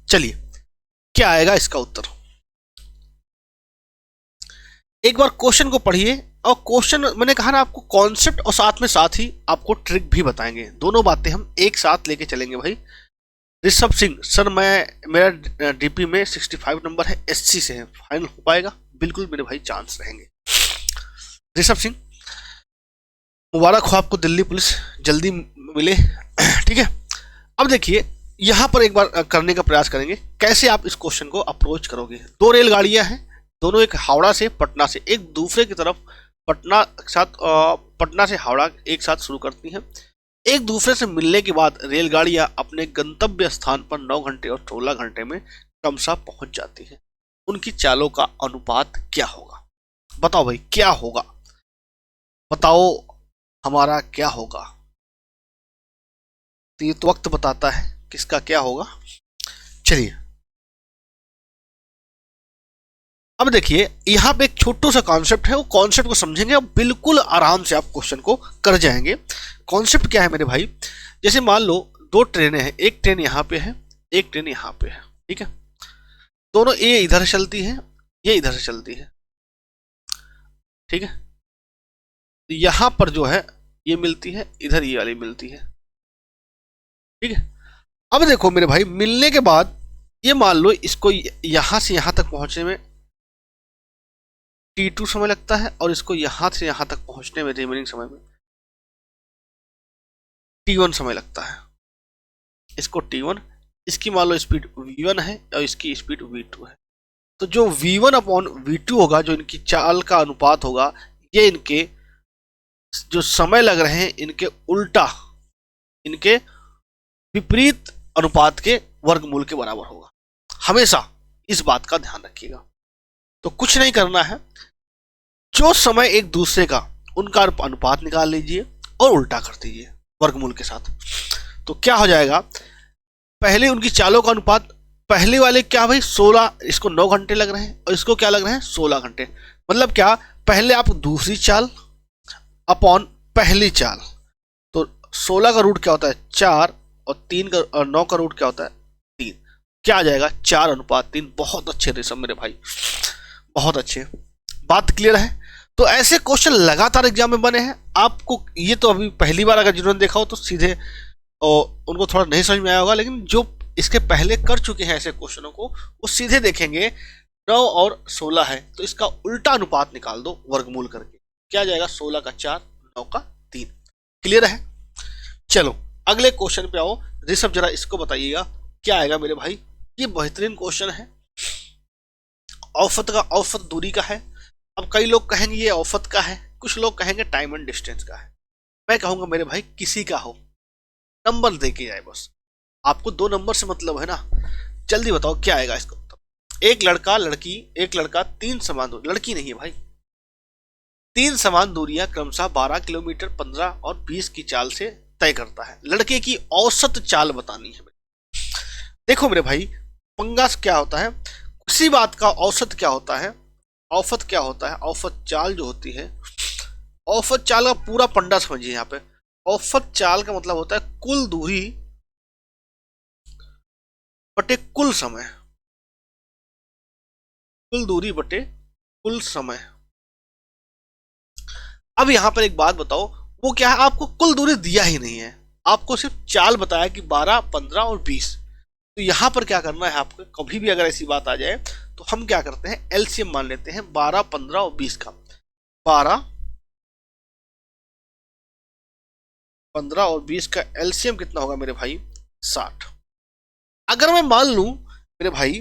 चलिए क्या आएगा इसका उत्तर। एक बार क्वेश्चन को पढ़िए, और क्वेश्चन मैंने कहा ना आपको कॉन्सेप्ट और साथ ही आपको ट्रिक भी बताएंगे, दोनों बातें हम एक साथ लेके चलेंगे भाई। ऋषभ सिंह सर, मेरा डीपी में 65 नंबर है, एससी से है, फाइनल हो पाएगा? बिल्कुल मेरे भाई चांस रहेंगे। ऋषभ सिंह मुबारक हो आपको, दिल्ली पुलिस जल्दी मिले। ठीक है, अब देखिए यहां पर एक बार करने का प्रयास करेंगे कैसे आप इस क्वेश्चन को अप्रोच करोगे। दो रेलगाड़ियां हैं, दोनों एक हावड़ा से पटना से एक दूसरे की तरफ पटना से हावड़ा एक साथ शुरू करती हैं। एक दूसरे से मिलने के बाद रेलगाड़ियां अपने गंतव्य स्थान पर 9 घंटे और 16 घंटे में क्रमशः पहुंच जाती हैं। उनकी चालों का अनुपात क्या होगा? बताओ भाई क्या होगा, बताओ हमारा क्या होगा। तो ये तो वक्त बताता है किसका क्या होगा। चलिए अब देखिए यहां पे एक छोटू सा कॉन्सेप्ट है, वो कॉन्सेप्ट को समझेंगे और बिल्कुल आराम से आप क्वेश्चन को कर जाएंगे। कॉन्सेप्ट क्या है मेरे भाई, जैसे मान लो दो ट्रेनें हैं, एक ट्रेन यहां पे है, एक ट्रेन यहां पे है, ठीक है। दोनों ये इधर से चलती है, ये इधर से चलती है, ठीक है। यहां पर जो है ये मिलती है, इधर ये वाली मिलती है, ठीक है। अब देखो मेरे भाई मिलने के बाद ये मान लो इसको यहां से यहां तक पहुंचने में T2 समय लगता है, और इसको यहां से यहां तक पहुंचने में रिमेनिंग समय में T1 समय लगता है। इसको T1, इसकी मान लो स्पीड V1 है और इसकी स्पीड V2 है। तो जो V1 अपॉन V2 होगा, जो इनकी चाल का अनुपात होगा, ये इनके जो समय लग रहे हैं इनके उल्टा, इनके विपरीत अनुपात के वर्गमूल के बराबर होगा। हमेशा इस बात का ध्यान रखिएगा। तो कुछ नहीं करना है, जो समय एक दूसरे का, उनका अनुपात निकाल लीजिए और उल्टा कर दीजिए वर्गमूल के साथ। तो क्या हो जाएगा, पहले उनकी चालों का अनुपात, पहले वाले क्या भाई 16, इसको 9 घंटे लग रहे हैं और इसको क्या लग रहे हैं 16 घंटे। मतलब क्या, पहले आप दूसरी चाल अपॉन पहली चाल, तो 16 का रूट क्या होता है 4, और 3 का और 9 का रूट क्या होता है 3, क्या आ जाएगा 4:3। बहुत अच्छे ऋषभ मेरे भाई, बहुत अच्छे, बात क्लियर है। तो ऐसे क्वेश्चन लगातार एग्जाम में बने हैं आपको। ये तो अभी पहली बार अगर जिन्होंने देखा हो तो सीधे उनको थोड़ा नहीं समझ में आया होगा, लेकिन जो इसके पहले कर चुके हैं ऐसे क्वेश्चनों को, वो सीधे देखेंगे 9 और 16 है तो इसका उल्टा अनुपात निकाल दो वर्गमूल करके, क्या आ जाएगा 16 का 4, 9 का 3। क्लियर है? चलो अगले क्वेश्चन पे आओ। ऋषभ जरा इसको बताइएगा क्या आएगा मेरे भाई। ये बेहतरीन क्वेश्चन है, औसत दूरी का है। अब कई लोग कहेंगे ये औसत का है, कुछ लोग कहेंगे टाइम एंड डिस्टेंस का है। मैं कहूंगा मेरे भाई किसी का हो, नंबर दे के जाए बस। आपको 2 नंबर से मतलब है ना। जल्दी बताओ क्या आएगा इसका उत्तर। एक लड़का लड़की, एक लड़का 3 समान दूरी, लड़की नहीं है भाई, 3 समान दूरियां क्रमशः 12 किलोमीटर, 15 और 20 की चाल से तय करता है। लड़के की औसत चाल बतानी है। देखो मेरे भाई पंगा क्या होता है, किसी बात का औसत क्या होता है, औसत क्या होता है, औसत चाल जो होती है, औसत चाल का पूरा पंडा समझिए। यहाँ पे औसत चाल का मतलब होता है कुल दूरी बटे कुल समय, कुल दूरी बटे कुल समय। अब यहां पर एक बात बताओ, वो क्या है, आपको कुल दूरी दिया ही नहीं है, आपको सिर्फ चाल बताया कि 12, 15 और 20। तो यहां पर क्या करना है आपको, कभी भी अगर ऐसी बात आ जाए तो हम क्या करते हैं एलसीएम मान लेते हैं 12, 15 और 20 का। 12, 15 और 20 का एलसीएम कितना होगा मेरे भाई 60। अगर मैं मान लूं मेरे भाई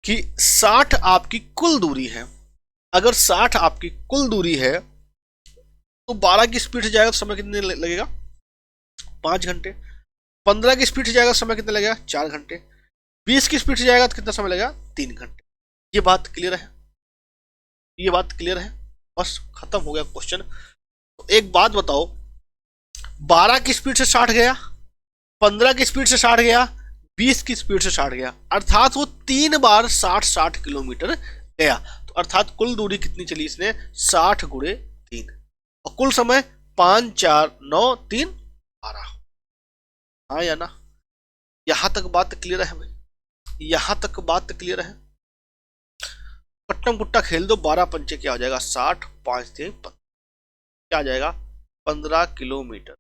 कि 60 आपकी कुल दूरी है, अगर 60 आपकी कुल दूरी है तो 12 की स्पीड से जाएगा तो समय कितने लगेगा 5 घंटे। 15 की स्पीड से जाएगा समय कितना लगेगा 4 घंटे। 20 की स्पीड से जाएगा तो कितना समय लगेगा 3 घंटे। ये बात क्लियर है, ये बात क्लियर है, बस खत्म हो गया क्वेश्चन। तो एक बात बताओ, 12 की स्पीड से 60 गया, 15 की स्पीड से 60 गया, 20 की स्पीड से 60 गया, अर्थात वो 3 बार 60 किलोमीटर गया। तो अर्थात कुल दूरी कितनी चली इसने 60 गुणे 3, और कुल समय 5, 4, 9, 3, 12। हाँ या ना, यहां तक बात क्लियर है भाई। यहां तक बात क्लियर है? पट्टम पुट्टा खेल दो, 12 पंचे क्या हो जाएगा 60, 5 3 क्या आ जाएगा 15 किलोमीटर,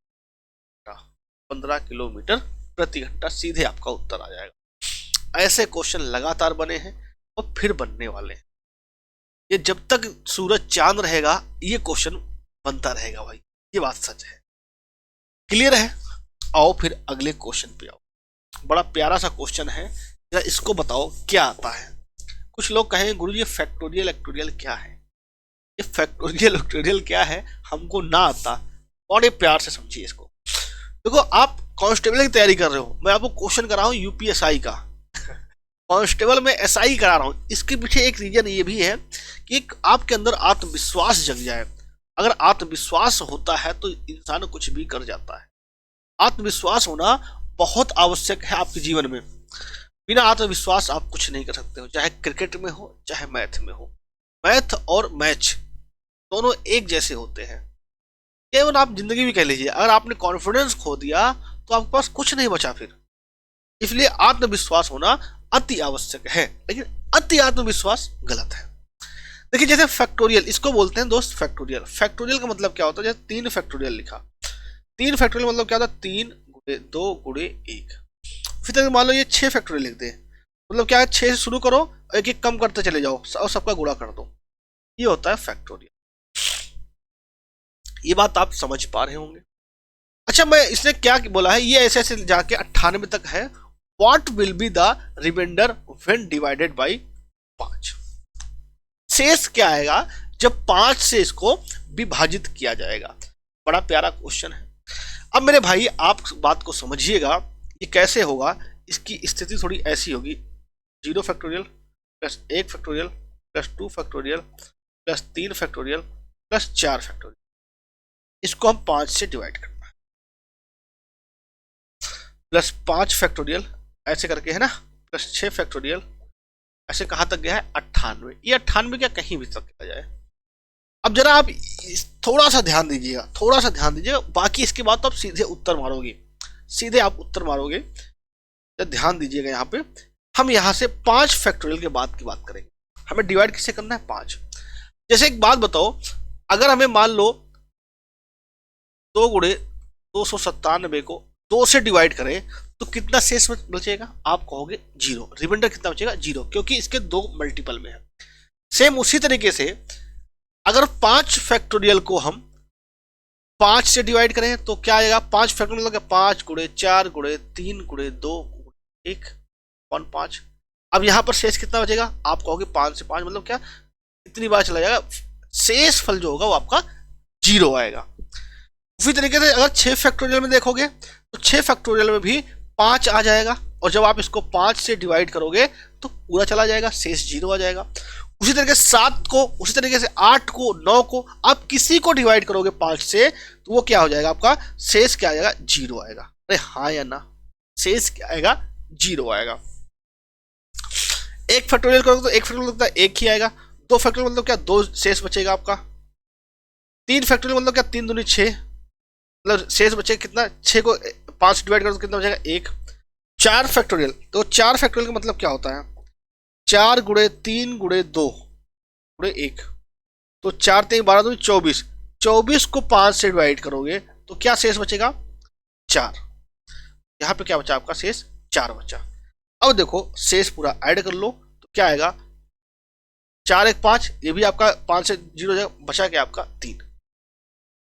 15 किलोमीटर प्रति घंटा, सीधे आपका उत्तर आ जाएगा। ऐसे क्वेश्चन लगातार बने हैं और फिर बनने वाले हैं। ये जब तक सूरज चांद रहेगा ये क्वेश्चन बनता रहेगा भाई, ये बात सच है। क्लियर है? आओ फिर अगले क्वेश्चन पे आओ। बड़ा प्यारा सा क्वेश्चन है, जरा इसको बताओ क्या आता है। कुछ लोग कहेंगे गुरुजी ये फैक्टोरियल एक्टोरियल क्या है? ये फैक्टोरियल एक्टोरियल क्या है हमको ना आता, बड़े प्यार से समझिए इसको। देखो आप कांस्टेबल की तैयारी कर रहे हो, मैं आपको क्वेश्चन करा हूं यूपीएसआई का, कांस्टेबल में एसआई करा रहा हूं। इसके पीछे एक रीजन ये भी है कि आपके अंदर आत्मविश्वास जग जाए। अगर आत्मविश्वास होता है तो इंसान कुछ भी कर जाता है। आत्मविश्वास होना बहुत आवश्यक है आपके जीवन में। बिना आत्मविश्वास आप कुछ नहीं कर सकते हो, चाहे क्रिकेट में हो चाहे मैथ में हो। मैथ और मैच दोनों एक जैसे होते हैं। केवल आप जिंदगी भी कह लीजिए, अगर आपने कॉन्फिडेंस खो दिया तो आपके पास कुछ नहीं बचा फिर। इसलिए आत्मविश्वास होना अति आवश्यक है, लेकिन अति आत्मविश्वास गलत है। देखिए जैसे फैक्टोरियल, इसको बोलते हैं दोस्त फैक्टोरियल। फैक्टोरियल का मतलब क्या होता है? जैसे 3 फैक्टोरियल लिखा, 3 फैक्टोरियल मतलब क्या होता है 3 गुणे 2 गुणे 1। फिर तक मान लो ये 6 फैक्टोरियल लिख दे, मतलब क्या है 6 से शुरू करो और एक एक कम करते चले जाओ और सबका गुणा कर दो, ये होता है फैक्टोरियल। ये बात आप समझ पा रहे होंगे। अच्छा मैं इसने क्या बोला है, ये ऐसे ऐसे जाके 98 तक है। What will be the remainder when divided by 5? शेष क्या आएगा जब 5 से इसको विभाजित किया जाएगा? बड़ा प्यारा क्वेश्चन है। अब मेरे भाई आप बात को समझिएगा, ये कैसे होगा। इसकी स्थिति थोड़ी ऐसी होगी, 0 factorial plus 1 factorial plus 2 factorial plus 3 factorial plus 4 factorial. इसको हम 5 से डिवाइड करना है, प्लस 5 फैक्टोरियल ऐसे करके है ना, प्लस 6 फैक्टोरियल ऐसे कहां तक गया है 98। ये 98 क्या कहीं भी तक किया जाए। अब जरा आप थोड़ा सा ध्यान दीजिएगा, थोड़ा सा ध्यान दीजिएगा, बाकी इसके बाद तो आप सीधे उत्तर मारोगे, सीधे आप उत्तर मारोगे। तो ध्यान दीजिएगा, यहाँ पे हम यहाँ से 5 फैक्टोरियल के बाद की बात करेंगे। हमें डिवाइड किससे करना है 5। जैसे एक बात बताओ, अगर हमें मान लो 2 गुणे 297 को 2 से डिवाइड करें तो कितना शेष बचेगा? आप कहोगे 0। रिमाइंडर कितना बचेगा? 0, क्योंकि इसके 2 मल्टीपल में है। सेम उसी तरीके से अगर 5 फैक्टोरियल को हम 5 से डिवाइड करें तो क्या आएगा? 5 फैक्टोरियल मतलब 5 गुणे 4 गुणे 3 गुणे 2 गुणे 1 5। अब यहां पर शेष कितना बचेगा? आप कहोगे 5 से 5 मतलब क्या, इतनी बार चला जाएगा, शेष फल जो होगा वो आपका 0 आएगा। उसी तरीके से अगर 6 फैक्टोरियल में देखोगे तो 6 फैक्टोरियल में भी 5 आ जाएगा, और जब आप इसको 5 से डिवाइड करोगे तो पूरा चला जाएगा, शेष 0 आ जाएगा। उसी तरीके से 7 को, उसी तरीके से 8 को, 9 को आप किसी को डिवाइड करोगे 5 से तो वो क्या हो जाएगा? आपका शेष क्या आएगा? 0 आएगा। अरे हाँ या ना? शेष क्या आएगा? 0 आएगा। 1 फैक्टोरियल करोगे तो 1 फैक्टोरियल मतलब 1 ही आएगा। 2 फैक्टोरियल मतलब क्या? 2 शेष बचेगा आपका। 3 फैक्टोरियल मतलब क्या? 3 दूनी 6, मतलब शेष बचेगा कितना? 6 को 5 से डिवाइड करो तो कितना बचेगा? 1। 4 फैक्टोरियल, तो 4 फैक्टोरियल का मतलब क्या होता है? 4 गुणे 3 गुणे 2 गुणे 1, तो 4 3 12 2 24। 24 को 5 से डिवाइड करोगे तो क्या शेष बचेगा? 4। यहां पे क्या बचा? आपका शेष 4 बचा। अब देखो शेष पूरा ऐड कर लो तो क्या आएगा? 4 1 5, ये भी आपका 5 से 0 हो जाएगा। बचा क्या आपका? 3।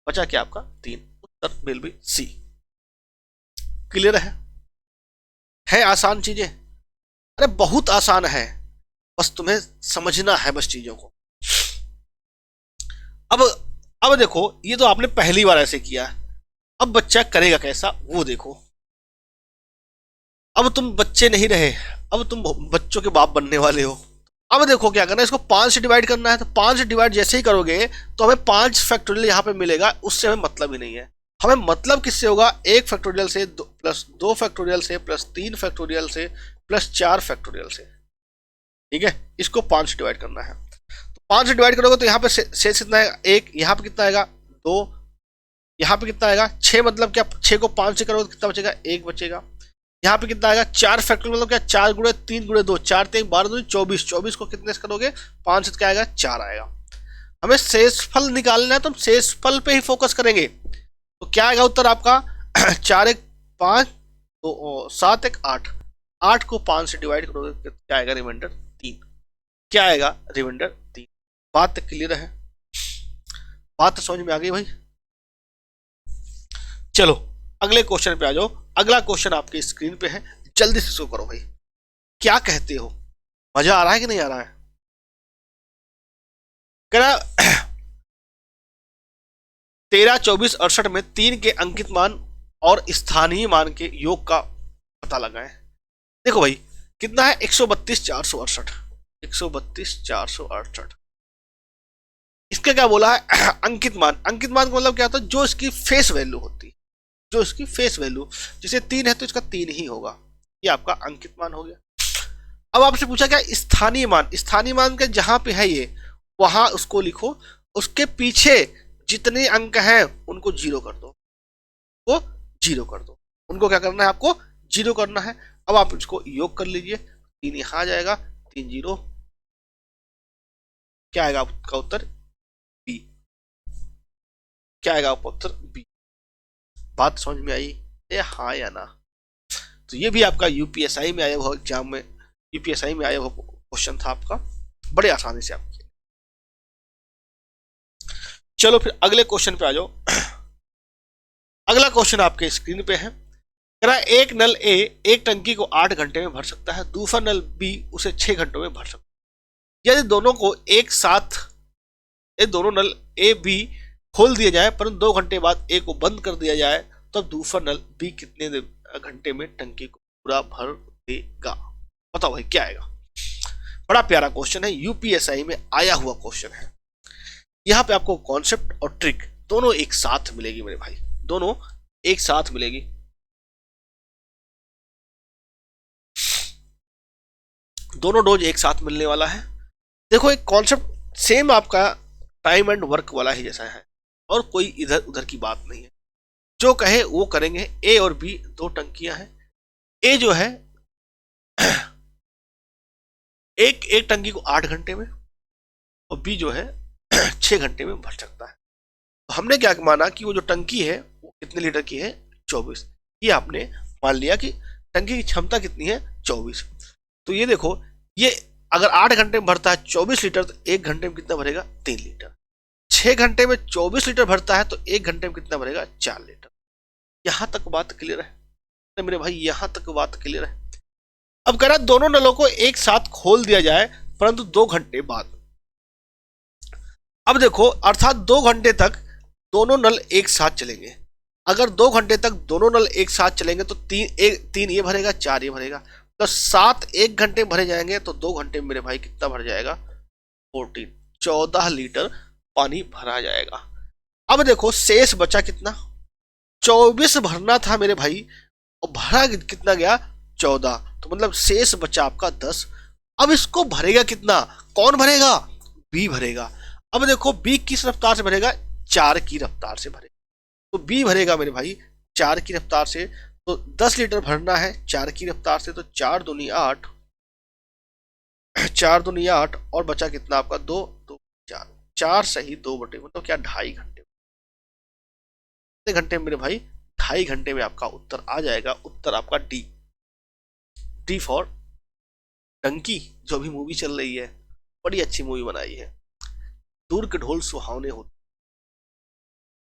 बचा क्या आपका? 3। उत्तर विल बी सी। क्लियर है आसान चीजें? अरे बहुत आसान है, बस तुम्हें समझना है बस चीजों को। अब देखो, ये तो आपने पहली बार ऐसे किया, अब बच्चा करेगा कैसा वो देखो। अब तुम बच्चे नहीं रहे, अब तुम बच्चों के बाप बनने वाले हो। अब देखो क्या करना है, इसको 5 से डिवाइड करना है, तो 5 से डिवाइड जैसे ही करोगे तो हमें 5 फैक्टोरियल यहाँ पे मिलेगा, उससे हमें मतलब ही नहीं है। हमें मतलब किससे होगा? 1 फैक्टोरियल से प्लस 2 फैक्टोरियल से प्लस 3 फैक्टोरियल से प्लस 4 फैक्टोरियल से। ठीक है, इसको 5 से डिवाइड करना है। तो 5 से डिवाइड करोगे तो यहाँ पे शेष कितना आएगा? 1। यहाँ पे कितना आएगा? 2। यहाँ पे कितना आएगा? 6, मतलब क्या 6 को 5 से करोगे तो कितना बचेगा? 1 बचेगा। यहाँ पे कितना आएगा 4 फैक्टोरियल मतलब क्या 4 गुणे 3 गुणे 2 4 3 12 2 24 24 को कितने से करोगे 5 से क्या आएगा 4 आएगा। हमें शेषफल निकालना है तो हम शेषफल पे ही फोकस करेंगे। तो क्या आएगा उत्तर आपका 4 1 5 तो 7 1 8 8 को 5 से डिवाइड करोगे क्या आएगा रिमाइंडर 3। क्या आएगा रिमाइंडर 3। बात क्लियर है, बात तो समझ में आ गई भाई। चलो अगले क्वेश्चन पे आ जाओ। अगला क्वेश्चन आपके स्क्रीन पे है, जल्दी से इसको करो भाई। क्या कहते हो, मजा आ रहा है कि नहीं आ रहा है? कह रहा 13 24 68 में 3 के अंकित मान और स्थानीय मान के योग का पता लगाएं। देखो भाई कितना है 132 468 132 468। इसका क्या बोला है अंकित मान। अंकित मान का मतलब क्या होता है जो इसकी फेस वैल्यू होती है, जो इसकी फेस वैल्यू, जैसे 3 है तो इसका 3 ही होगा, ये आपका अंकित मान हो गया। अब आपसे पूछा क्या स्थानीय मान, स्थानीय मान का जहां पे है ये वहां उसको लिखो, उसके पीछे जितने अंक हैं उनको जीरो कर दो, वो जीरो कर दो, उनको क्या करना है आपको जीरो करना है। अब आप इसको योग कर लीजिए, 3 यहां आ जाएगा 3 0, क्या आएगा आपका उत्तर बी। क्या आएगा आपका उत्तर बी। बात समझ में आई है हाँ या ना? तो ये भी आपका यूपीएसआई में आया हुआ एग्जाम में, यूपीएसआई में आया हुआ क्वेश्चन था आपका, बड़े आसानी से आपके। चलो फिर अगले क्वेश्चन पे आ जाओ। अगला क्वेश्चन आपके स्क्रीन पे है, एक नल ए एक टंकी को 8 घंटे में भर सकता है, दूसरा नल बी उसे 6 घंटों में भर सकता है। यदि दोनों को एक साथ दोनों नल ए बी खोल दिया जाए परंतु 2 घंटे बाद ए को बंद कर दिया जाए तो दूसरा नल बी कितने घंटे में टंकी को पूरा भर देगा? बताओ भाई क्या आएगा। बड़ा प्यारा क्वेश्चन है, यूपीएसआई में आया हुआ क्वेश्चन है। यहां पे आपको कॉन्सेप्ट और ट्रिक दोनों एक साथ मिलेगी मेरे भाई, दोनों एक साथ मिलेगी। दोनों डोज एक साथ मिलने वाला है। देखो एक कॉन्सेप्ट सेम आपका टाइम एंड वर्क वाला ही जैसा है और कोई इधर उधर की बात नहीं है, जो कहे वो करेंगे। ए और बी 2 टंकियां हैं, ए जो है एक टंकी को 8 घंटे में और बी जो है 6 घंटे में भर सकता है। तो हमने क्या माना कि वो जो टंकी है वो कितने लीटर की है 24, ये आपने मान लिया कि टंकी की क्षमता कितनी है 24। तो ये देखो ये अगर 8 घंटे में भरता है 24 लीटर तो 1 घंटे में कितना भरेगा 3 लीटर। 6 घंटे में 24 लीटर भरता है तो 1 घंटे में कितना भरेगा 4 लीटर। यहां तक बात क्लियर है तो मेरे भाई, यहां तक बात क्लियर है। अब कह रहा है दोनों नलों को एक साथ खोल दिया जाए परंतु 2 घंटे बाद। अब देखो अर्थात 2 घंटे तक दोनों नल एक साथ चलेंगे। अगर 2 घंटे तक दोनों नल एक साथ चलेंगे तो 3 ये भरेगा 4 ये भरेगा, तो 7 1 घंटे भरे जाएंगे तो 2 घंटे में मेरे भाई कितना भर जाएगा 14 लीटर पानी भरा जाएगा। अब देखो शेष बचा कितना 24 भरना था मेरे भाई और भरा कितना गया 14, तो मतलब शेष बचा आपका 10। अब इसको भरेगा कितना, कौन भरेगा बी भरेगा। अब देखो बी किस रफ्तार से भरेगा 4 की रफ्तार से भरेगा, तो बी भरेगा मेरे भाई 4 की रफ्तार से। तो 10 लीटर भरना है 4 की रफ्तार से, तो 4 दूनी 8 4 दूनी 8 और बचा कितना आपका 2 2 4 4 सही 2 बटे तो क्या 2.5 घंटे। कितने घंटे में मेरे भाई 2.5 घंटे में आपका उत्तर आ जाएगा। उत्तर आपका डी, डी फॉर टंकी। जो भी मूवी चल रही है बड़ी अच्छी मूवी बनाई है, दूर के ढोल सुहावने होते,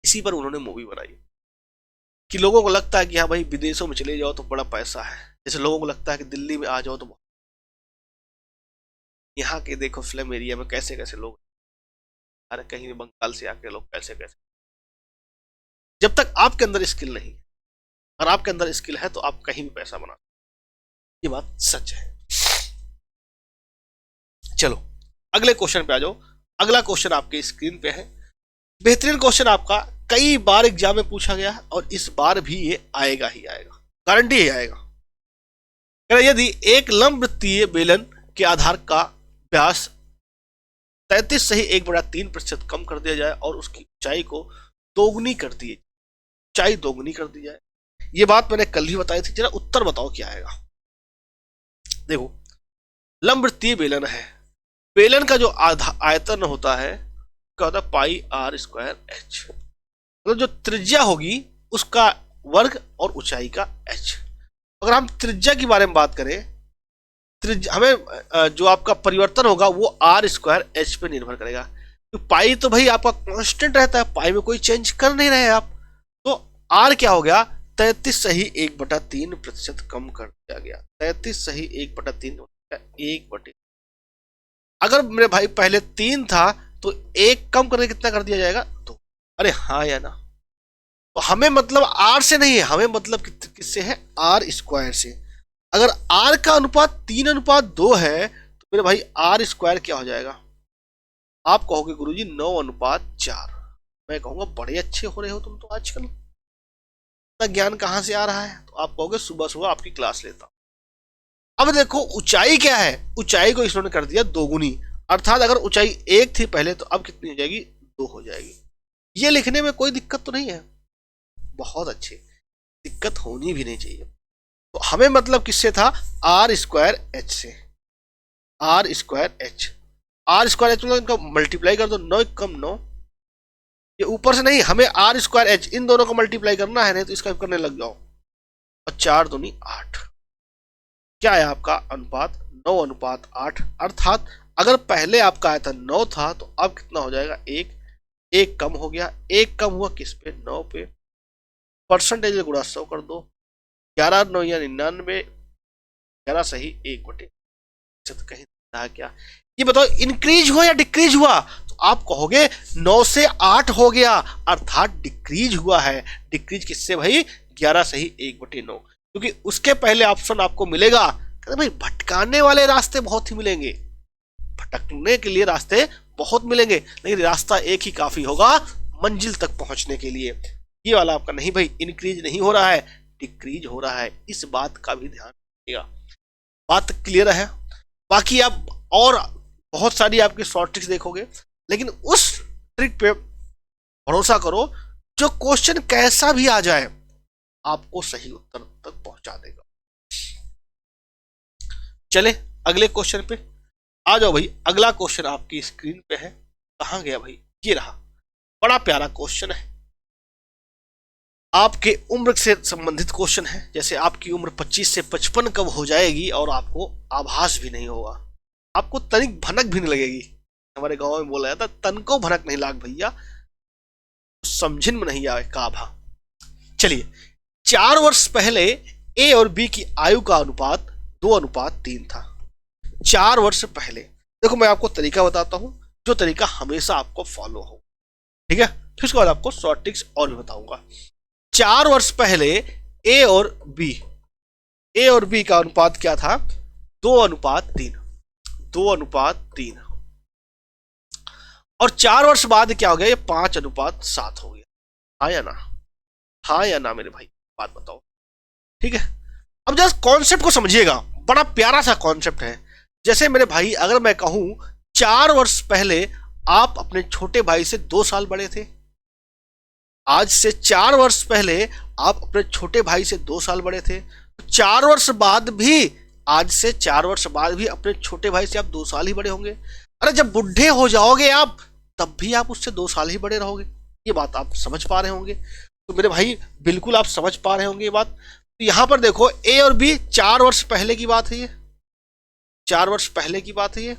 इसी पर उन्होंने मूवी बनाई कि लोगों को लगता है कि हाँ भाई विदेशों में चले जाओ तो बड़ा पैसा है, जैसे लोगों को लगता है कि दिल्ली में आ जाओ तो यहाँ के देखो फिल्म एरिया में कैसे कैसे लोग, अरे कहीं बंगाल से आके लोग कैसे कैसे। जब तक आपके अंदर स्किल नहीं, और आपके अंदर स्किल है तो आप कहीं भी पैसा बना, ये बात सच है। चलो अगले क्वेश्चन पे आ जाओ। अगला क्वेश्चन आपके स्क्रीन पे है, बेहतरीन क्वेश्चन आपका, कई बार एग्जाम में पूछा गया और इस बार भी ये आएगा ही आएगा, गारंटी ही आएगा। यदि एक लंब वृत्तीय बेलन के आधार का व्यास 33 से ही 1/3% कम कर दिया जाए और उसकी ऊंचाई को दोगुनी कर दी, ऊंचाई दोगुनी कर दी जाए, ये बात मैंने कल ही बताई थी। जरा उत्तर बताओ क्या आएगा। देखो, लंबवृत्तीय बेलन है, बेलन का जो आयतन होता है क्या होता है, पाई आर स्क्वायर एच, मतलब जो त्रिज्या होगी उसका वर्ग और ऊंचाई का एच। अगर हम त्रिज्या के बारे में बात करें, त्रिज्या हमें जो आपका परिवर्तन होगा वो आर स्क्वायर एच पे निर्भर करेगा। तो पाई तो भाई आपका कांस्टेंट रहता है, पाई में कोई चेंज कर नहीं रहे आप, तो आर क्या हो गया, 33.3% कम कर दिया गया। 33.3 1/, अगर मेरे भाई पहले 3 था तो 1 कम करके कितना कर दिया जाएगा, 2। अरे हाँ या ना। तो हमें मतलब आर से नहीं है, हमें मतलब किससे है, आर स्क्वायर से। अगर आर का अनुपात 3:2 है तो मेरे भाई आर स्क्वायर क्या हो जाएगा, आप कहोगे गुरुजी 9:4। मैं कहूंगा बड़े अच्छे हो रहे हो तुम तो आजकल, इतना ज्ञान कहां से आ रहा है। तो आप कहोगे सुबह सुबह आपकी क्लास लेता हूं। अब देखो ऊंचाई क्या है, ऊंचाई को इन्होंने कर दिया 2 गुनी, अर्थात अगर ऊंचाई 1 थी पहले तो अब कितनी हो जाएगी, 2 हो जाएगी। ये लिखने में कोई दिक्कत तो नहीं है, बहुत अच्छे, दिक्कत होनी भी नहीं चाहिए। तो हमें मतलब किससे था, आर स्क्वायर एच से, R square H. R square H मतलब इनका मल्टीप्लाई कर दो, 9 कम 9, ये ऊपर से नहीं, हमें आर स्क्वायर एच इन दोनों को मल्टीप्लाई करना है, नहीं तो इसका करने लग जाओ। और 4 दूनी 8, क्या है आपका अनुपात, 9:8। अर्थात अगर पहले आपका आया था 9 था तो अब कितना हो जाएगा, 1 कम हो गया। 1 कम हुआ किस पे, 9 पे, परसेंटेज गुणा 100 कर दो, 11 9 या 99, 11 सही 1/, तो कहीं था क्या, ये बताओ इंक्रीज हुआ या डिक्रीज हुआ। तो आप कहोगे 9 से 8 हो गया, अर्थात डिक्रीज हुआ है। डिक्रीज किससे भाई, 11 सही 1/9, क्योंकि उसके पहले ऑप्शन आपको मिलेगा, कहते भाई भटकाने वाले रास्ते बहुत ही मिलेंगे, भटकने के लिए रास्ते बहुत मिलेंगे, लेकिन रास्ता एक ही काफी होगा मंजिल तक पहुंचने के लिए। ये वाला आपका नहीं भाई, इंक्रीज नहीं हो रहा है, डिक्रीज हो रहा है, इस बात का भी ध्यान रखिएगा। बात क्लियर है। बाकी आप और बहुत सारी आपकी शॉर्ट ट्रिक्स देखोगे, लेकिन उस ट्रिक पे भरोसा करो जो क्वेश्चन कैसा भी आ जाए आपको सही उत्तर तक पहुंचा देगा। चले अगले क्वेश्चन पे आ जाओ भाई। अगला क्वेश्चन आपकी स्क्रीन पे है, कहां गया भाई, ये रहा। बड़ा प्यारा क्वेश्चन है, आपके उम्र से संबंधित क्वेश्चन है। जैसे आपकी उम्र 25 से 55 कब हो जाएगी और आपको आभास भी नहीं होगा, आपको तनिक भनक भी नहीं लगेगी। हमारे गांव में बोला जाता, तन को भनक नहीं लाग भैया, समझिन में नहीं आए का भा। चलिए, 4 वर्ष पहले ए और बी की आयु का अनुपात 2:3 था। 4 वर्ष पहले, देखो मैं आपको तरीका बताता हूं, जो तरीका हमेशा आपको फॉलो हो, ठीक है। फिर उसके बाद आपको शॉर्ट ट्रिक्स और भी बताऊंगा। 4 वर्ष पहले ए और बी का अनुपात क्या था, 2:3, 2:3। और 4 वर्ष बाद क्या हो गया, ये 5:7 हो गया। हाँ या ना, हाँ या ना मेरे भाई, बात बताओ, ठीक है। अब जस्ट कॉन्सेप्ट को समझिएगा, बड़ा प्यारा सा कॉन्सेप्ट है। जैसे मेरे भाई अगर मैं कहूं 4 वर्ष पहले आप अपने छोटे भाई से 2 साल बड़े थे, आज से 4 वर्ष पहले आप अपने छोटे भाई से 2 साल बड़े थे, 4 वर्ष बाद भी, आज से 4 वर्ष बाद भी अपने छोटे भाई से आप 2 साल ही बड़े होंगे। अरे जब बुढ़े हो जाओगे आप, तब भी आप उससे 2 साल ही बड़े रहोगे। ये बात आप समझ पा रहे होंगे। तो मेरे भाई बिल्कुल आप समझ पा रहे होंगे ये बात। तो यहां पर देखो ए और बी 4 वर्ष पहले की बात है, ये 4 वर्ष पहले की बात है, ये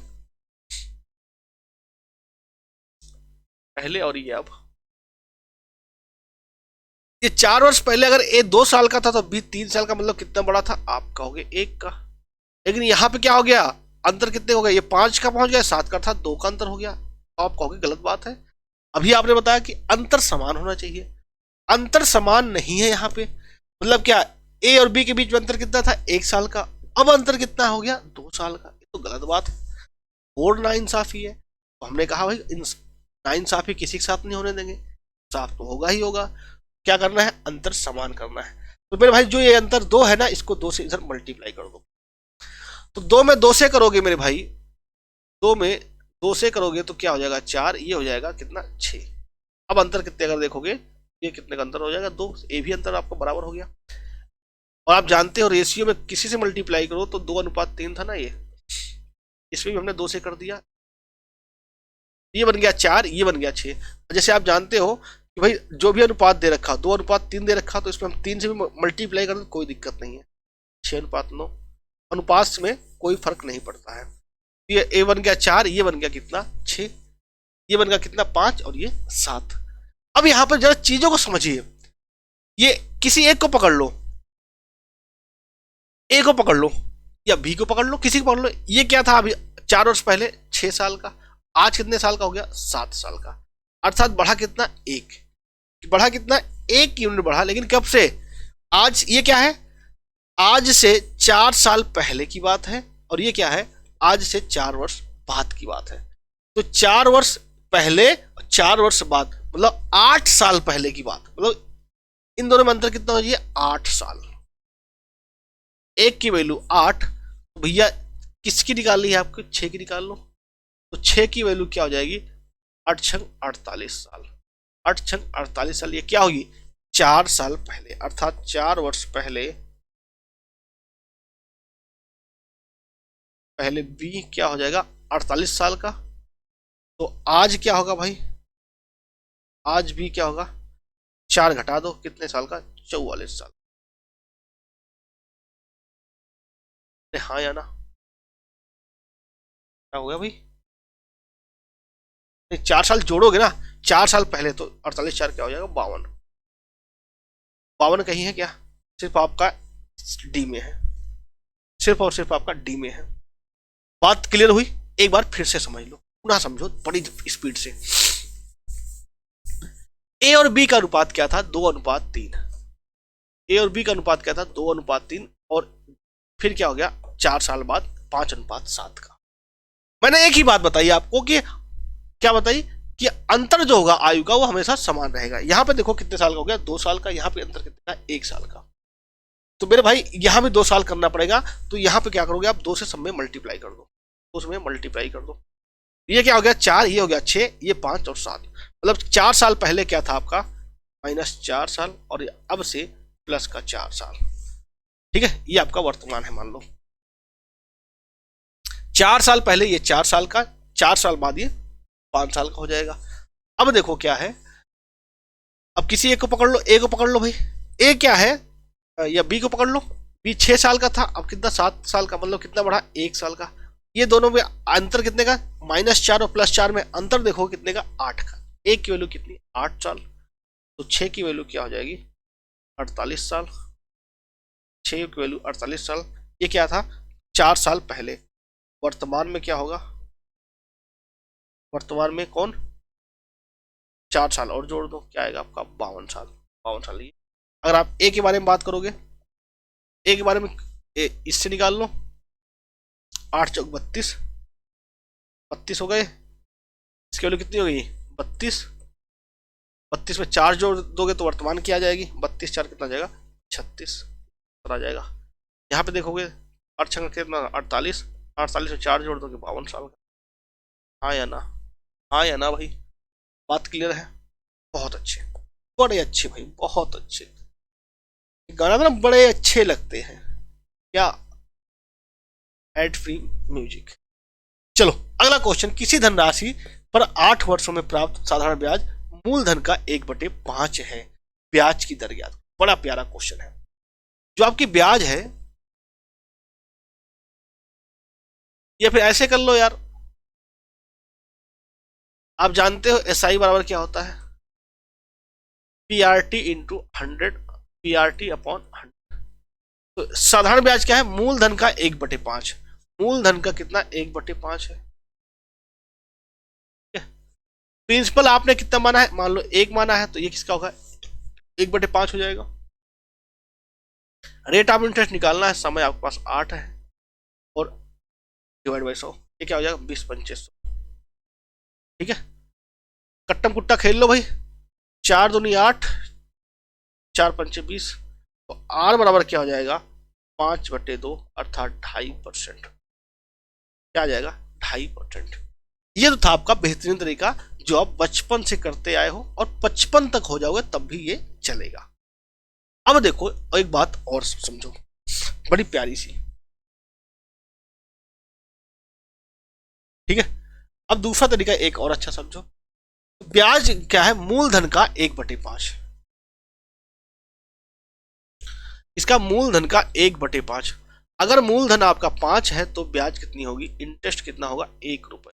पहले, और ये अब ये 4 वर्ष पहले अगर ए 2 साल का था तो बी 3 साल का, मतलब कितना बड़ा था, आप कहोगे 1 का। लेकिन यहां पे क्या हो गया, अंतर कितने हो गए, ये 5 का पहुंच गया, 7 का था, 2 का अंतर हो गया। तो आप कहोगे गलत बात है। अभी आपने बताया कि अंतर समान होना चाहिए, अंतर समान नहीं है यहाँ पे। मतलब क्या, ए और बी के बीच में अंतर कितना था, 1 साल का, अब अंतर कितना हो गया, 2 साल का। ये तो गलत बात है, और नाइंसाफी है। तो हमने कहा भाई नाइंसाफी किसी के साथ नहीं होने देंगे, साफ तो होगा ही होगा। क्या करना है, अंतर समान करना है। तो मेरे भाई जो ये अंतर 2 है ना, इसको 2 से इधर मल्टीप्लाई कर दो। तो 2 में 2 से करोगे मेरे भाई, 2 में 2 से करोगे तो क्या हो जाएगा, 4, ये हो जाएगा कितना, 6। अब अंतर कितने अगर देखोगे, ये कितने का अंतर हो जाएगा, 2। ए भी अंतर आपको बराबर हो गया। और आप जानते हो रेशियो में किसी से मल्टीप्लाई करो तो 2:3 था ना, ये इसमें भी हमने 2 से कर दिया, ये बन गया 4, ये बन गया 6। जैसे आप जानते हो कि भाई जो भी अनुपात दे रखा 2:3 दे रखा, तो इसमें हम 3 से भी मल्टीप्लाई कर दो कोई दिक्कत नहीं है। 6:9, अनुपात में कोई फर्क नहीं पड़ता है। ये ए बन गया 4, ये बन गया कितना 6, ये बन गया कितना 5 और ये 7। अब यहां पर जरा चीजों को समझिए, ये किसी एक को पकड़ लो, ए को पकड़ लो या बी को पकड़ लो, किसी को पकड़ लो। ये क्या था अभी 4 वर्ष पहले 6 साल का, आज कितने साल का हो गया 7 साल का, अर्थात बढ़ा कितना 1, बढ़ा कितना 1 यूनिट बढ़ा। लेकिन कब से, आज ये क्या है, आज से 4 साल पहले की बात है, और ये क्या है आज से 4 वर्ष बाद की बात है। तो 4 वर्ष पहले और 4 वर्ष बाद मतलब 8 साल पहले की बात, मतलब इन दोनों में अंतर कितना हो जाए 8 साल। 1 की वैल्यू 8, तो भैया किसकी निकालनी है आपको, 6 की निकाल लो। तो 6 की वैल्यू क्या हो जाएगी 8 छंग 48 साल, 8 छंग 48 साल। ये क्या होगी 4 साल पहले, अर्थात 4 वर्ष पहले बी क्या हो जाएगा 48 साल का। तो आज क्या होगा भाई, आज भी क्या होगा 4 घटा दो कितने साल का 44 साल। हाँ या ना, क्या हो गया भाई, 4 साल जोड़ोगे ना 4 साल पहले, तो 48 4 क्या हो जाएगा 52। 52 कहीं है क्या, सिर्फ आपका डी में है, सिर्फ और सिर्फ आपका डी में है। बात क्लियर हुई, एक बार फिर से समझ लो, पुनः समझो बड़ी स्पीड से। ए और बी का अनुपात क्या था 2:3, ए और बी का अनुपात क्या था 2:3, और फिर क्या हो गया 4 साल बाद 5:7 का। मैंने एक ही बात बताई आपको कि क्या बताई कि अंतर जो होगा आयु का वो हमेशा समान रहेगा। यहां पे देखो कितने साल का हो गया 2 साल का, यहां पे अंतर कितना है 1 साल का। तो मेरे भाई यहां भी 2 साल करना पड़ेगा, तो यहां पे क्या करोगे आप 2 से सब में मल्टीप्लाई कर दो, उसमें मल्टीप्लाई कर दो। ये क्या हो गया 4, ये हो गया 6, ये 5 और 7, मतलब 4 साल पहले क्या था आपका -4 साल, और अब से प्लस का 4 साल। ठीक है, ये आपका वर्तमान है मान लो। 4 साल पहले ये 4 साल का, 4 साल बाद ये 5 साल का हो जाएगा। अब देखो क्या है, अब किसी एक को पकड़ लो, ए को पकड़ लो भाई, ए क्या है, या बी को पकड़ लो, बी 6 साल का था, अब कितना 7 साल का, मतलब कितना बढ़ा 1 साल का। ये दोनों में अंतर कितने का -4 और +4 में अंतर देखो कितने का 8 का। एक की वैल्यू कितनी 8 साल, तो 6 की वैल्यू क्या हो जाएगी 48 साल, 6 की वैल्यू 48 साल। ये क्या था 4 साल पहले, वर्तमान में क्या होगा, वर्तमान में कौन 4 साल और जोड़ दो क्या आएगा आपका 52 साल, 52 साल। ये अगर आप ए के बारे में बात करोगे, ए के बारे में इससे निकाल लो, 8 चौक 32, 32 हो गए, इसकी वैल्यू कितनी हो गई 32, 32 में 4 जोड़ दोगे तो वर्तमान की आ जाएगी, 32 4 कितना जाएगा 36 आ जाएगा। यहाँ पे देखोगे 8 छंग कितना 48, 48 में 4 जोड़ दोगे 52 साल का। हाँ या ना, हाँ या ना भाई, बात क्लियर है। बहुत अच्छे, बड़े अच्छे भाई, बहुत अच्छे। गाना ना बड़े अच्छे लगते हैं क्या, एड फ्री म्यूजिक। चलो अगला क्वेश्चन, किसी धनराशि पर 8 वर्षों में प्राप्त साधारण ब्याज मूलधन का 1/5 है, ब्याज की दर ज्ञात। बड़ा प्यारा क्वेश्चन है। जो आपकी ब्याज है, या फिर ऐसे कर लो यार, आप जानते हो SI बराबर क्या होता है, PRT इंटू 100, PRT अपॉन 100। तो साधारण ब्याज क्या है मूलधन का 1/5, मूलधन का कितना 1/5 है। प्रिंसिपल आपने कितना माना है, मान लो 1 माना है, तो ये किसका होगा 1/5 हो जाएगा। रेट ऑफ इंटरेस्ट निकालना है, समय आपके पास 8 है, और डिवाइड बाई 100, ये क्या हो जाएगा 20/2500। ठीक है, कट्टम कुट्टा खेल लो भाई, 4 दूनी 8, 4 पंचे 20, तो R बराबर क्या हो जाएगा 5/2, अर्थात 2.5%। क्या आ जाएगा 2.5%। ये तो था आपका बेहतरीन तरीका जो आप बचपन से करते आए हो, और 55 तक हो जाओगे तब भी ये चलेगा। अब देखो एक बात और समझो, बड़ी प्यारी सी, ठीक है। अब दूसरा तरीका एक और अच्छा समझो। ब्याज क्या है? मूलधन का 1/5। इसका मूलधन का 1/5। अगर मूलधन आपका 5 है तो ब्याज कितनी होगी, इंटरेस्ट कितना होगा, 1 रुपए।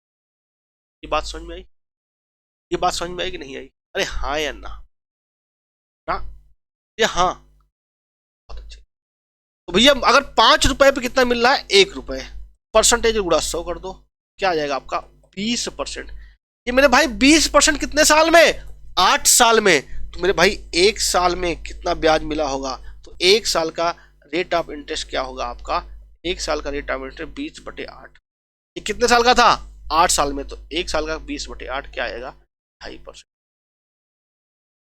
ये बात समझ में आई? ये बात समझ में आई कि नहीं आई? अरे हाँ या ना? ना ये हाँ, बहुत अच्छे। तो भैया अगर 5 रुपए पे कितना मिल रहा है, 1 रुपए, परसेंटेज गुणा 100 कर दो, क्या आ जाएगा आपका, 20%। ये मेरे भाई 20% कितने साल में, 8 साल में। तो मेरे भाई 1 साल में कितना ब्याज मिला होगा, तो 1 साल का रेट ऑफ इंटरेस्ट क्या होगा आपका, 1 साल का रेट ऑफ इंटरेस्ट 20/8। ये कितने साल का था, 8 साल में, तो 1 साल का 20/8 क्या आएगा, 2.5%।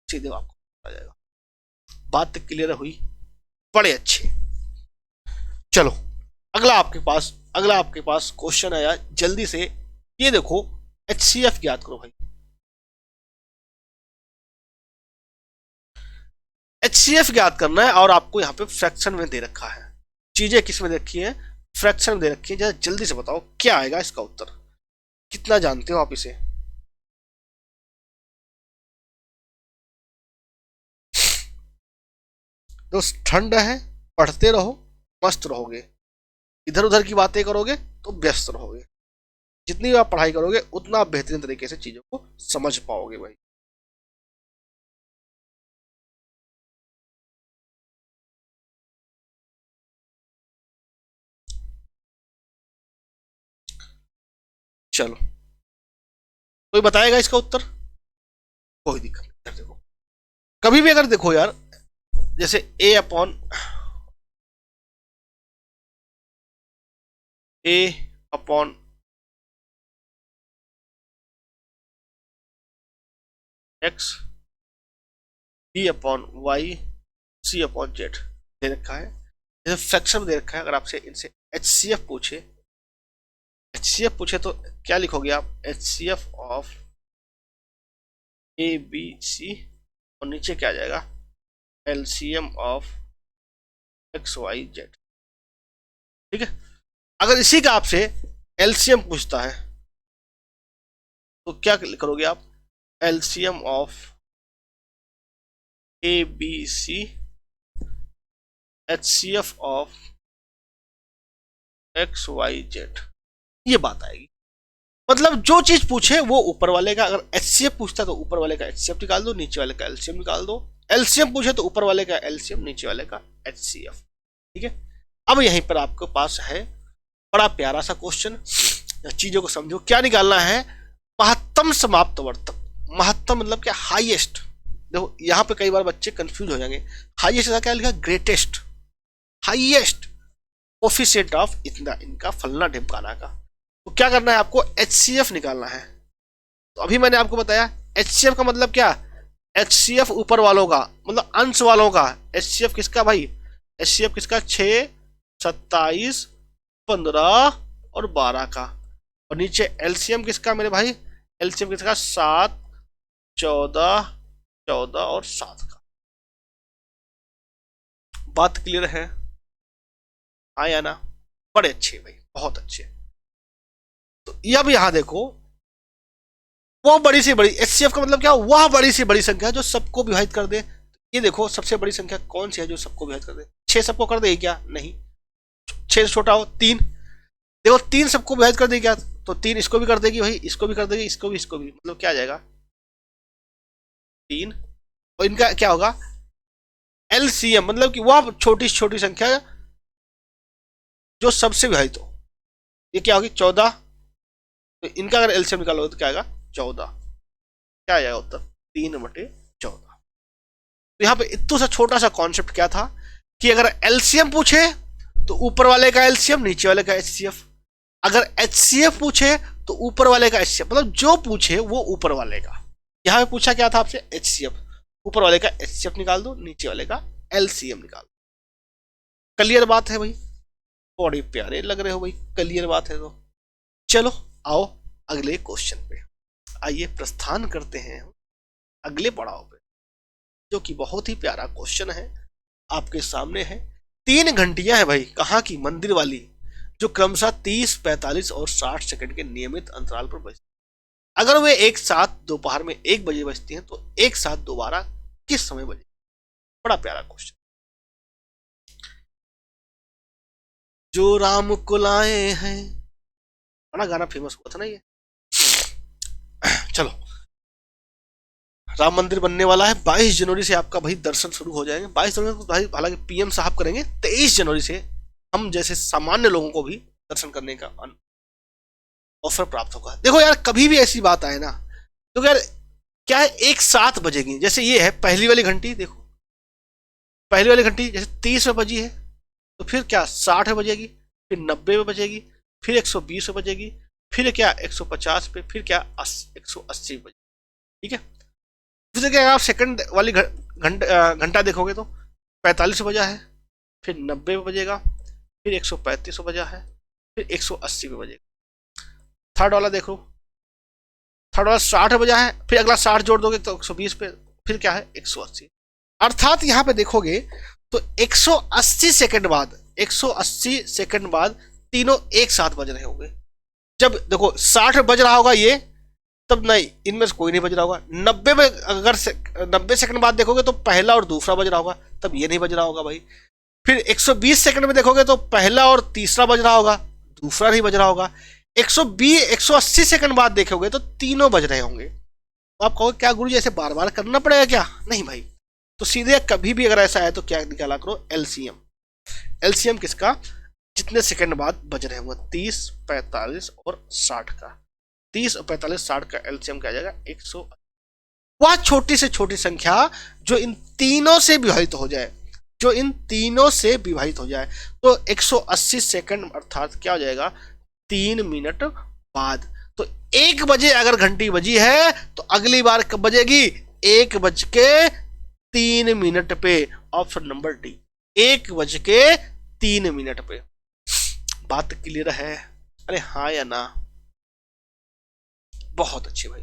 सीधे आपको आ जाएगा। बात तो क्लियर हुई, बड़े अच्छे। चलो अगला आपके पास क्वेश्चन आया जल्दी से। ये देखो HCF याद करो भाई। HCF याद करना है और आपको यहाँ पे फ्रैक्शन में दे रखा है। चीजें किस में दे रखी है, फ्रैक्शन में दे रखी है। जरा जल्दी से बताओ क्या आएगा इसका उत्तर, कितना जानते हो आप इसे। दोस्त ठंड है, पढ़ते रहो, मस्त रहोगे। इधर उधर की बातें करोगे तो व्यस्त रहोगे। जितनी आप पढ़ाई करोगे उतना आप बेहतरीन तरीके से चीजों को समझ पाओगे भाई। चलो कोई बताएगा इसका उत्तर, कोई दिक्कत नहीं। देखो कभी भी अगर देखो यार, जैसे A upon x, B/Y, C/Z दे रखा है। जैसे फ्रैक्शन दे रखा है, अगर आपसे इनसे HCF पूछे तो क्या लिखोगे आप, HCF ऑफ ABC, और नीचे क्या आ जाएगा, LCM ऑफ XYZ। ठीक है। अगर इसी का आपसे LCM पूछता है तो क्या करोगे आप, LCM of ABC, HCF of XYZ, ये बात आएगी। मतलब जो चीज पूछे वो ऊपर वाले का, अगर HCF पूछता तो ऊपर वाले का HCF निकाल दो, नीचे वाले का LCM निकाल दो। LCM पूछे तो ऊपर वाले का LCM, नीचे वाले का HCF। ठीक है। अब यहीं पर आपके पास है बड़ा प्यारा सा क्वेश्चन, चीजों को समझो क्या निकालना है, महत्तम समाप्त वर्तक। महत्तम मतलब क्या, हाईएस्ट। देखो यहाँ पे कई बार बच्चे कंफ्यूज हो जाएंगे, हाईएस्ट क्या लिखा, ग्रेटेस्ट, हाईएस्ट कोफिशिएंट ऑफ इतना, इनका फलना ढिमकाना का। तो क्या करना है आपको, HCF निकालना है। तो अभी मैंने आपको बताया HCF का मतलब क्या, HCF ऊपर वालों का, मतलब अंश वालों का। HCF किसका भाई, HCF किसका, 6, 27, 15 और 12 का। और नीचे LCM किसका मेरे भाई, LCM किसका, 7, 14, 14 और 7 का। बात क्लियर है, आया ना? बड़े अच्छे भाई, बहुत अच्छे। तो अब यहां देखो, वो बड़ी से बड़ी, HCF का मतलब क्या, वह बड़ी से बड़ी संख्या जो सबको विभाजित कर दे। ये देखो सबसे बड़ी संख्या कौन सी है जो सबको विभाजित कर दे, 6 सबको कर देगी क्या, नहीं। 6 से छोटा हो 3, देखो 3 सबको विभाजित कर देगी क्या, तो 3 इसको भी कर देगी भाई, इसको भी कर देगी, इसको भी, मतलब क्या आ जाएगा 3। और इनका क्या होगा, LCM, मतलब कि वह छोटी छोटी संख्या जो सबसे विभाजित हो। ये क्या होगी, 14। तो इनका अगर LCM निकालोगे तो क्या आएगा, 14। क्या आएगा उत्तर, 3/14। तो यहाँ पे इतना सा छोटा सा कॉन्सेप्ट क्या था कि अगर LCM पूछे तो ऊपर वाले का LCM, नीचे वाले का HCF। अगर HCF पूछे तो ऊपर वाले का HCF, मतलब जो पूछे वो ऊपर वाले का। यहाँ पे पूछा क्या था आपसे, HCF, ऊपर वाले का HCF निकाल दो, नीचे वाले का LCM निकाल दो। क्लियर बात है भाई, बड़े प्यारे लग रहे हो भाई, क्लियर बात है। तो चलो आओ अगले क्वेश्चन पे, आइए प्रस्थान करते हैं अगले पड़ाव पे, जो कि बहुत ही प्यारा क्वेश्चन है। आपके सामने है। 3 घंटियां हैं भाई, कहाँ की, मंदिर वाली, जो क्रमशः 30, 45 और 60 सेकंड के नियमित अंतराल पर बजती हैं। अगर वे एक साथ दोपहर में 1 बजे बजती हैं तो एक साथ दोबारा किस समय बजे? बड़ा प्यारा क्वेश्चन। जो राम को लाए हैं, बड़ा गाना फेमस हुआ था ना ये। चलो, राम मंदिर बनने वाला है। 22 जनवरी से आपका भाई दर्शन शुरू हो जाएंगे। 22 जनवरी को भाई हालांकि पीएम साहब करेंगे। 23 जनवरी से हम जैसे सामान्य लोगों को भी दर्शन करने का ऑफर प्राप्त होगा। देखो यार, कभी भी ऐसी बात आए ना तो यार क्या है, एक साथ बजेगी। जैसे ये है पहली वाली घंटी, देखो पहली वाली घंटी जैसे 30 में बजी है तो फिर क्या 60 में बजेगी, फिर 90 में बजेगी, फिर 120 में बजेगी, फिर क्या 150 पे, फिर क्या 180 पे बजेगी। ठीक है। फिर देखिए आप सेकंड वाली घंटा देखोगे तो 45 बजा है, फिर 90 पे बजेगा, फिर 135 पे बजा है, फिर 180 पे बजेगा। थर्ड वाला देखो, थर्ड वाला 60 बजा है, फिर अगला 60 जोड़ दोगे तो 120 पे, फिर क्या है 180। अर्थात यहां पे देखोगे तो 180 सेकंड बाद, 180 सेकंड बाद तीनों एक साथ बज रहे होंगे। जब देखो 60 बज रहा होगा ये, तब नहीं, इनमें से कोई नहीं बज रहा होगा। 90 में अगर 90 सेकंड बाद देखोगे तो पहला और दूसरा बज रहा होगा, तब ये नहीं बज रहा होगा भाई। फिर 120 सेकंड में देखोगे तो पहला और तीसरा बज रहा होगा, दूसरा नहीं बज रहा होगा। 180 सेकंड बाद देखोगे तो तीनों बज रहे होंगे। तो आप कहोगे क्या गुरु जी ऐसे बार बार करना पड़ेगा क्या? नहीं भाई, तो सीधे कभी भी अगर ऐसा है तो क्या निकाला करो, एलसीएम। एलसीएम किसका? जितने सेकंड बाद बज रहे होंगे, 30, 45 और 60 का। 30 और 45, 60 का एलसीएम क्या आ जाएगा 100। वह छोटी से छोटी संख्या जो इन तीनों से विभाजित हो जाए, जो इन तीनों से विभाजित हो जाए, तो 180 सेकंड अर्थात क्या हो जाएगा 3 मिनट बाद। तो 1 बजे अगर घंटी बजी है तो अगली बार कब बजेगी? 1:03 पे। ऑप्शन नंबर डी, 1:03 पे। बात क्लियर है? अरे हाँ या ना? बहुत अच्छी भाई,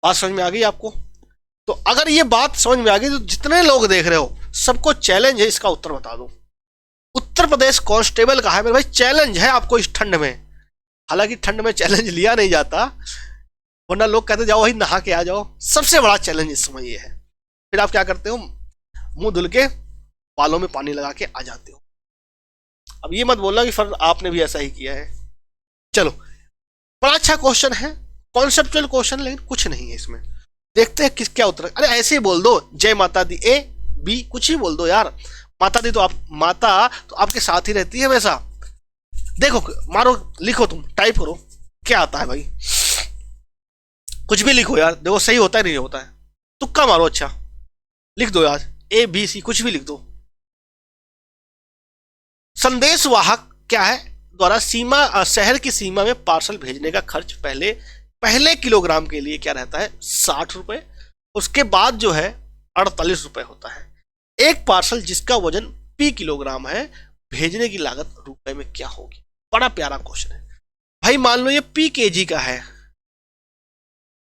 बात समझ में आ गई आपको? तो अगर ये बात समझ में आ गई तो जितने लोग देख रहे हो सबको चैलेंज है, इसका उत्तर बता दो। उत्तर प्रदेश कांस्टेबल का है मेरे भाई, चैलेंज है आपको इस ठंड में। हालांकि ठंड में चैलेंज लिया नहीं जाता, वरना लोग कहते जाओ भाई नहा के आ जाओ। सबसे बड़ा चैलेंज इस समय ये है। फिर आप क्या करते हो, मुंह धुल के बालों में पानी लगा के आ जाते हो। अब ये मत बोलना कि फर्ज आपने भी ऐसा ही किया है। चलो, बड़ा अच्छा क्वेश्चन है, कॉन्सेप्चुअल क्वेश्चन, लेकिन कुछ नहीं है इसमें। देखते हैं किस क्या उत्तर। अरे ऐसे ही बोल दो, जय माता दी, ए बी कुछ ही बोल दो यार। माता दी तो आप, माता तो आपके साथ ही रहती है हमेशा। देखो मारो, लिखो, तुम टाइप करो, क्या आता है भाई? कुछ भी लिखो यार, देखो सही होता है नहीं होता है, तुक्का मारो। अच्छा लिख दो यार, ए बी सी कुछ भी लिख दो। संदेश वाहक क्या है द्वारा सीमा, शहर की सीमा में पार्सल भेजने का खर्च पहले किलोग्राम के लिए क्या रहता है 60 रुपए, उसके बाद जो है 48 रुपए होता है। एक पार्सल जिसका वजन p किलोग्राम है, भेजने की लागत रुपए में क्या होगी? बड़ा प्यारा क्वेश्चन है भाई। मान लो ये p kg का है,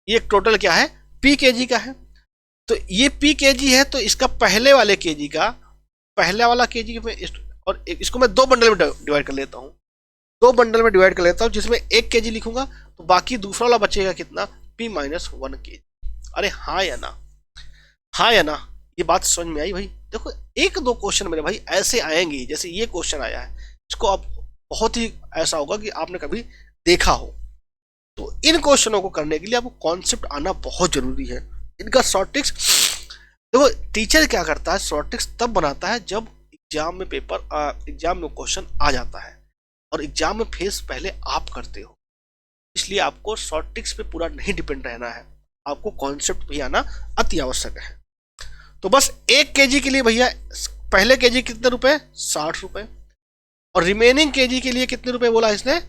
ये टोटल क्या है p kg का है, तो ये p kg है, तो इसका पहले वाले kg का, पहला वाला kg में और इसको मैं 2 बंडल में डिवाइड कर लेता हूं, 2 बंडल में डिवाइड कर लेता हूं, जिसमें 1 kg लिखूंगा, तो बाकी दूसरा वाला बचेगा कितना, p - 1 kg। अरे हाँ या ना? हाँ या ना? ये बात समझ में आई भाई? देखो 1-2 क्वेश्चन मेरे भाई ऐसे आएंगे, जैसे ये क्वेश्चन आया है, इसको आप बहुत ही ऐसा होगा कि आपने कभी देखा हो। तो इन क्वेश्चनों को करने के लिए आपको कॉन्सेप्ट आना बहुत जरूरी है। इनका शॉर्ट ट्रिक्स देखो, टीचर क्या करता है, शॉर्ट ट्रिक्स तब बनाता है जब एग्जाम में एग्जाम में क्वेश्चन आ जाता है, और एग्जाम में फेस पहले आप करते हो, इसलिए आपको शॉर्ट ट्रिक्स पे पूरा नहीं डिपेंड रहना है, आपको कॉन्सेप्ट भी आना अति आवश्यक है। तो बस 1 kg के लिए भैया पहले kg कितने रुपए, 60 रुपए, और रिमेनिंग kg के लिए कितने रुपए बोला इसने,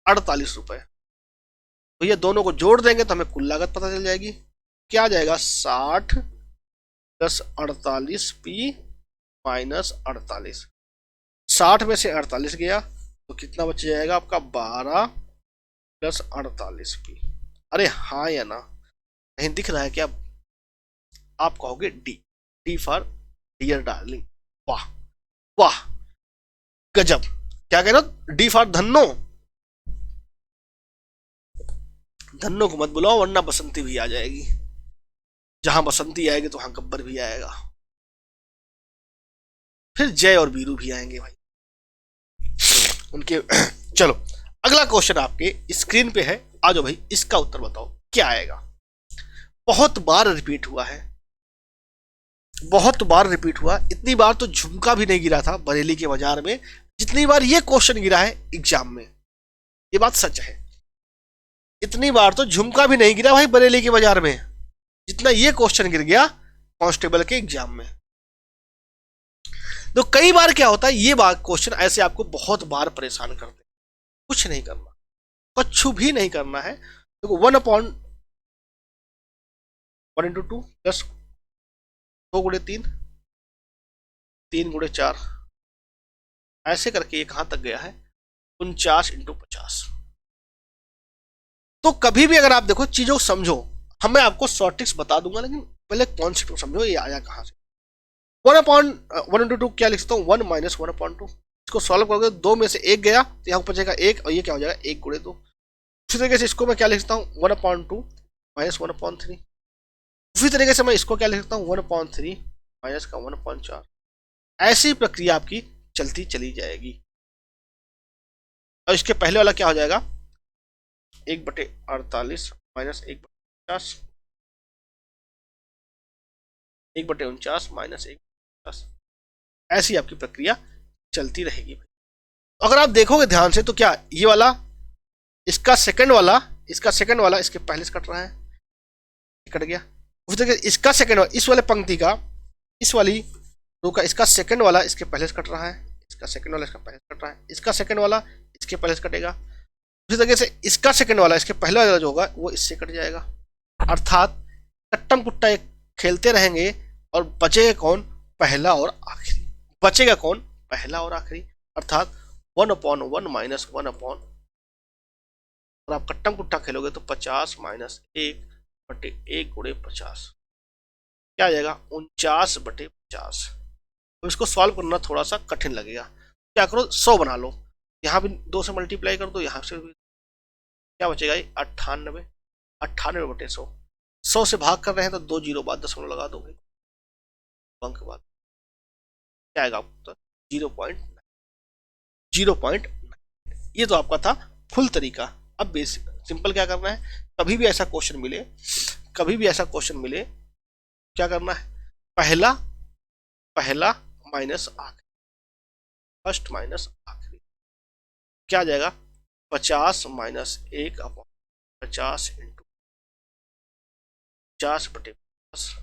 48 रुपए। भैया दोनों को जोड़ देंगे तो हमें कुल लागत पता चल जाएगी, क्या आ जाएगा 60 + 48 p - 48। 60 में से 48 गया तो कितना बच जाएगा आपका 12 + 48 p। अरे हाँ या ना? नहीं दिख रहा है क्या? आप कहोगे D, D for dear darling. वाह वाह, गजब। क्या कह रहे हो? D for Dhanno. धन्नो को मत बुलाओ वरना बसंती भी आ जाएगी। जहां बसंती आएगी तो वहां गब्बर भी आएगा, फिर जय और वीरू भी आएंगे भाई उनके। चलो अगला क्वेश्चन आपके स्क्रीन पे है, आ जाओ भाई, इसका उत्तर बताओ क्या आएगा। बहुत बार रिपीट हुआ है, बहुत बार रिपीट हुआ, इतनी बार तो झुमका भी नहीं गिरा था बरेली के बाजार में जितनी बार ये क्वेश्चन गिरा है एग्जाम में। ये बात सच है, इतनी बार तो झुमका भी नहीं गिरा भाई बरेली के बाजार में जितना ये क्वेश्चन गिर गया कांस्टेबल के एग्जाम में। तो कई बार क्या होता है, ये बात क्वेश्चन ऐसे आपको बहुत बार परेशान करते हैं। कुछ नहीं करना, कुछ भी नहीं करना है। देखो 1/1 × 2 प्लस 2 × 3, 3 × 4, ऐसे करके ये कहां तक गया है 49 × 50। तो कभी भी अगर आप देखो चीजों को समझो, मैं आपको शॉर्ट ट्रिक्स बता दूंगा लेकिन पहले कॉन्सेप्ट को समझो ये आया कहां से। 1/1 × 2 क्या लिख सकता हूँ 1 - 1/2। इसको सॉल्व करोगे 2 में से 1 गया तो यहाँ बचेगा 1 और ये क्या हो जाएगा 1 × 2। उसी तरीके से इसको मैं क्या लिख सकता हूँ 1/2 - 1/3। उसी तरीके से मैं इसको क्या लिख सकता हूँ 1/3 माइनस का 1/4। ऐसी प्रक्रिया आपकी चलती चली जाएगी। और इसके पहले वाला क्या हो जाएगा 1/48 माइनस 1/50, 1/49 माइनस 1/50। ऐसी आपकी प्रक्रिया चलती रहेगी। अगर आप देखोगे ध्यान से तो क्या ये वाला इसका सेकंड वाला इसके पहले से कट रहा है, कट गया। उसी तरीके इसका सेकंड वाला इस वाले पंक्ति का, इस वाली रो का इसका सेकंड वाला इसके पहले से कट रहा है, इसका सेकंड वाला इसका पहले से कट रहा है, इसका सेकंड वाला इसके पहले से कटेगा। उसी तरीके से इसका सेकंड वाला इसके पहले वाला जो होगा वो इससे कट जाएगा। अर्थात कट्टम कुट्टा एक खेलते रहेंगे और बचेगा कौन पहला और आखिरी, बचेगा कौन पहला और आखिरी। अर्थात 1/1 माइनस 1/, और आप कट्टम कुट्टा खेलोगे तो 50 माइनस 1/1 × 50 क्या आ जाएगा 49/50। अब इसको सॉल्व करना थोड़ा सा कठिन लगेगा, क्या करो 100 बना लो, यहाँ भी 2 से मल्टीप्लाई कर दो, यहाँ से भी क्या बचेगा 98, 98/100। 100 से भाग कर रहे हैं तो 2 जीरो बाद दशमलव लगा दोगे, अंक बाद क्या आएगा आपको 0.9। ये तो आपका था फुल तरीका। अब बेसिक सिंपल क्या करना है, कभी भी ऐसा क्वेश्चन मिले क्या करना है पहला माइनस आखिरी, फर्स्ट माइनस आखिरी। क्या आ जाएगा 50 माइनस 1/50 × 50/50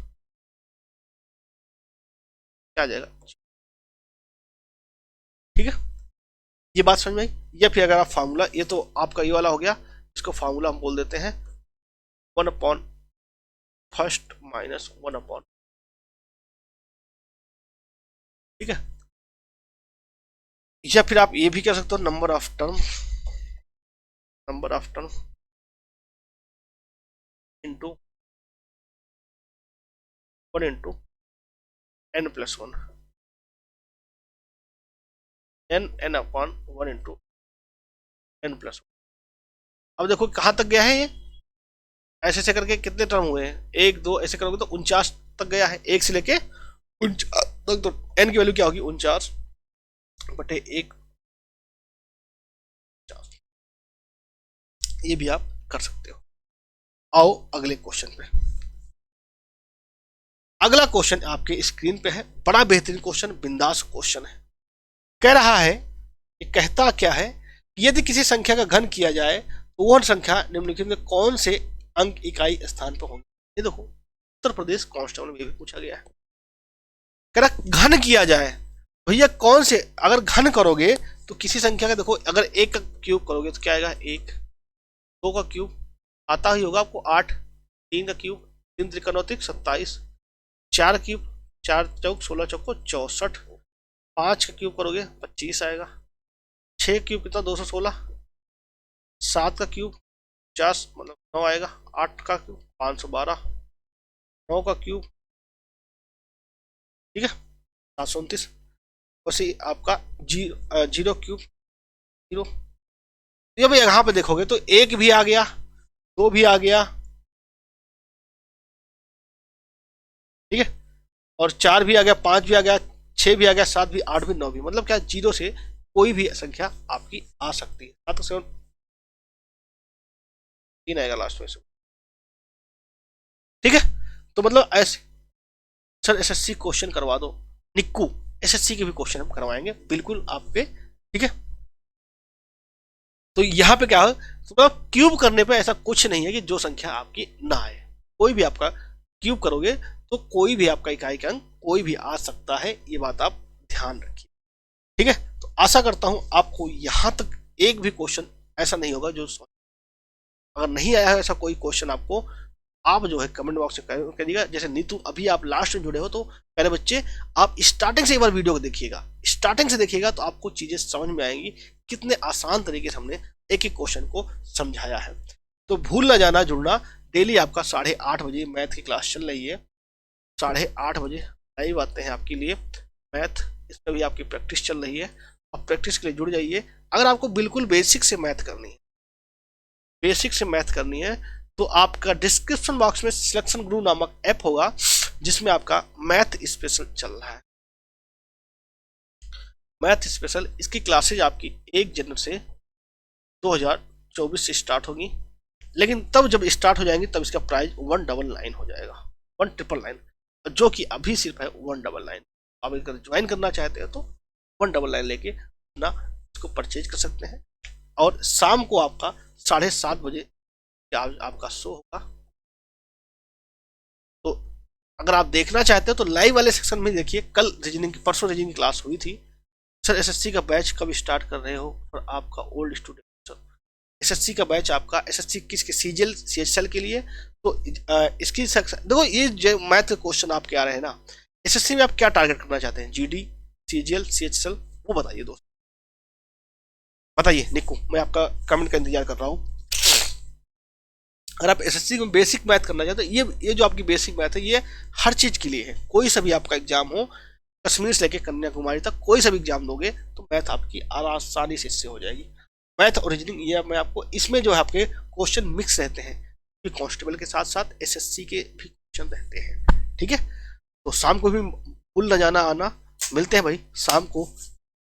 क्या आ जाएगा। ठीक है, ये बात समझ में आई। या फिर अगर आप फार्मूला, ये तो आपका ये वाला हो गया, इसको फार्मूला हम बोल देते हैं 1/1 माइनस 1/, ठीक है। या फिर आप ये भी कह सकते हो number of term into 1 × n+1 n/1 × n+1। अब देखो कहां तक गया है ये, ऐसे ऐसे करके कितने टर्म हुए हैं 1 2 ऐसे करोगे तो 49 तक गया है, 1 से लेके 49 तक। तो n की वैल्यू क्या होगी 49/1। ये भी आप कर सकते हो। आओ अगले क्वेश्चन पे। अगला क्वेश्चन आपके स्क्रीन पे है, बड़ा बेहतरीन क्वेश्चन, बिंदास क्वेश्चन है। कह रहा है, ये कहता क्या है, यदि किसी संख्या का घन किया जाए तो वह संख्या निम्नलिखित में कौन से अंक इकाई स्थान पर होंगे। ये देखो उत्तर प्रदेश कांस्टेबल में भी पूछा गया है। कह रहा घन किया जाए, भैया कौन से, अगर घन करोगे तो किसी संख्या का देखो, अगर 1 का क्यूब करोगे तो क्या आएगा 1, 2 का क्यूब आता ही होगा आपको 8, 3 का क्यूब 3 × 3 = 27, 4 क्यूब 4 चौक 16 चौको 64, 5 का क्यूब करोगे 25 आएगा, 6 क्यूब कितना 216, 7 का क्यूब 50 मतलब 9 आएगा, 8 का क्यूब 512, 9 का क्यूब, ठीक है। 729 और सी आपका 0 क्यूब 0। जब यहाँ पे देखोगे तो 1 भी आ गया, 2 भी आ गया, ठीक है, और 4 भी आ गया, 5 भी आ गया, 6 भी आ गया, 7 भी, 8 भी, 9 भी। मतलब क्या, 0 से कोई भी संख्या आपकी आ सकती है। 7 7 3 आएगा लास्ट में से, ठीक है। तो मतलब ऐसे सर एसएससी क्वेश्चन करवा दो, निक्कू एसएससी के भी क्वेश्चन हम करवाएंगे बिल्कुल आपके, ठीक है। तो यहाँ पे क्या है, तो क्यूब करने पे ऐसा कुछ नहीं है कि जो संख्या आपकी ना आए, कोई भी आपका क्यूब करोगे तो कोई भी आपका इकाई का अंक कोई भी आ सकता है, ये बात आप ध्यान रखिए, ठीक है। तो आशा करता हूं आपको यहां तक एक भी क्वेश्चन ऐसा नहीं होगा जो, अगर नहीं आया है ऐसा कोई क्वेश्चन आपको, आप जो है कमेंट बॉक्स में करिएगा। जैसे नीतू अभी आप लास्ट में जुड़े हो, तो प्यारे बच्चे आप स्टार्टिंग से एक बार वीडियो को देखिएगा, स्टार्टिंग से देखिएगा तो आपको चीजें समझ में आएंगी, कितने आसान तरीके से हमने एक एक क्वेश्चन को समझाया है। तो भूल ना जाना जुड़ना, डेली आपका 8:30 बजे मैथ की क्लास चल रही है, 8:30 बजे लाइव आते हैं आपके लिए मैथ, इसमें भी आपकी प्रैक्टिस चल रही है। आप प्रैक्टिस के लिए जुड़ जाइए। अगर आपको बिल्कुल बेसिक से मैथ करनी है, बेसिक से मैथ करनी है, तो आपका डिस्क्रिप्शन बॉक्स में सिलेक्शन गुरु नामक ऐप होगा, जिसमें आपका मैथ स्पेशल चल रहा है। मैथ स्पेशल, इसकी क्लासेज आपकी 1 जनवरी से 2024 से स्टार्ट होगी, लेकिन तब जब स्टार्ट हो जाएंगी तब इसका प्राइस 199 हो जाएगा, 199, जो कि अभी सिर्फ है 199। आप अगर ज्वाइन करना चाहते हैं तो 199 लेके अपना इसको परचेज कर सकते हैं। और शाम को आपका 7:30 बजे आपका शो होगा। तो अगर आप देखना चाहते हो तो लाइव वाले सेक्शन में देखिए, कल रीजनिंग, परसों रीजनिंग की क्लास हुई थी। सर एसएससी का बैच कब स्टार्ट कर रहे हो, और आपका ओल्ड स्टूडेंट, सर एसएससी का बैच आपका, एसएससी किसके, सीजीएल सीएचएल के लिए। तो इसकी देखो, ये जो मैथ के क्वेश्चन आपके आ रहे हैं ना, एसएससी में आप क्या टारगेट करना चाहते हैं, जीडी, सीजीएल, सीएचएल, वो बताइए दोस्त, बताइए निक्कू, मैं आपका कमेंट का इंतजार कर रहा हूँ। अगर आप एसएससी में बेसिक मैथ करना चाहते हो, ये जो आपकी बेसिक मैथ है, ये हर चीज के लिए है। कोई सा भी आपका एग्जाम हो, कश्मीर से लेकर कन्याकुमारी तक कोई सा भी एग्जाम दोगे तो मैथ आपकी आसानी से इससे हो जाएगी। मैथ और रीजनिंग, ये मैं आपको, इसमें जो है आपके क्वेश्चन मिक्स रहते हैं, कांस्टेबल के साथ साथ एसएससी के भी क्वेश्चन रहते हैं, ठीक है। तो शाम को भी भूल न जाना आना, मिलते हैं भाई शाम को।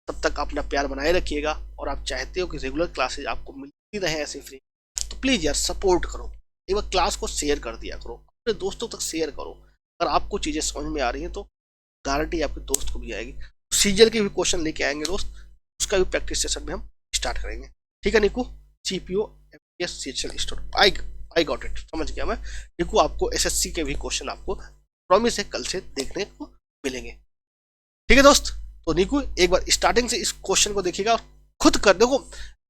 तब तक अपना प्यार बनाए रखिएगा, और आप चाहते हो कि रेगुलर क्लासेज आपको मिलती रहे ऐसे फ्री, तो प्लीज यार सपोर्ट करो, एक बार क्लास को शेयर कर दिया करो, अपने दोस्तों तक शेयर करो। अगर आपको चीजें समझ में आ रही हैं तो गारंटी आपके दोस्त को भी आएगी। सीजीएल के भी क्वेश्चन लेके आएंगे दोस्त, उसका भी प्रैक्टिस सेशन में हम स्टार्ट करेंगे, ठीक है निक्कू। CPO MPS CHL store, I got it, समझ गया मैं निक्कू। आपको एसएससी के भी क्वेश्चन आपको प्रॉमिस है कल से देखने को मिलेंगे, ठीक है दोस्त। तो निक्कू एक बार स्टार्टिंग से इस क्वेश्चन को देखिएगा और खुद कर देखो।